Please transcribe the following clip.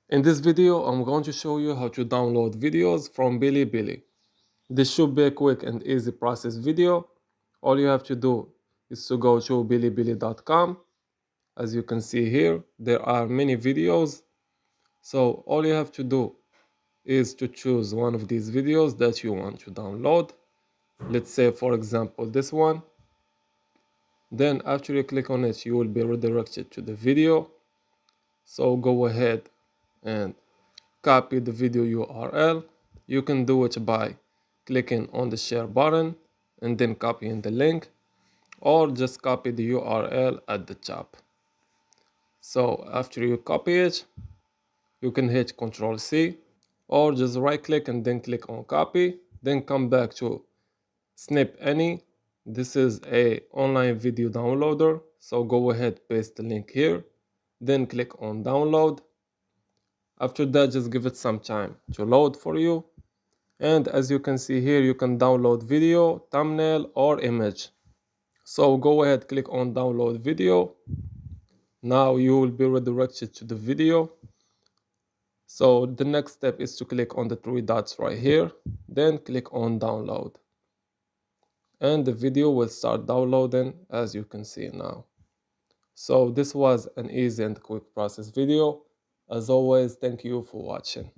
In this video, I'm going to show you how to download videos from Bilibili. This should be a quick and easy process video. All you have to do is to go to bilibili.com. As you can see here, there are many videos. So all you have to do is to choose one of these videos that you want to download. Let's say, for example, this one. Then after you click on it, you will be redirected to the video. So go ahead and copy the video URL. You can do it by clicking on the share button and then copying the link, or just copy the URL at the top. So after you copy it, you can hit Ctrl C, or just right click and then click on copy, then come back to snip any. This is a online video downloader, so go ahead, paste the link here, then click on download. After that, just give it some time to load for you. And as you can see here, you can download video, thumbnail, or image. So go ahead, click on download video. Now you will be redirected to the video. So the next step is to click on the three dots right here, then click on download. And the video will start downloading, as you can see now. So this was an easy and quick process video. As always, thank you for watching.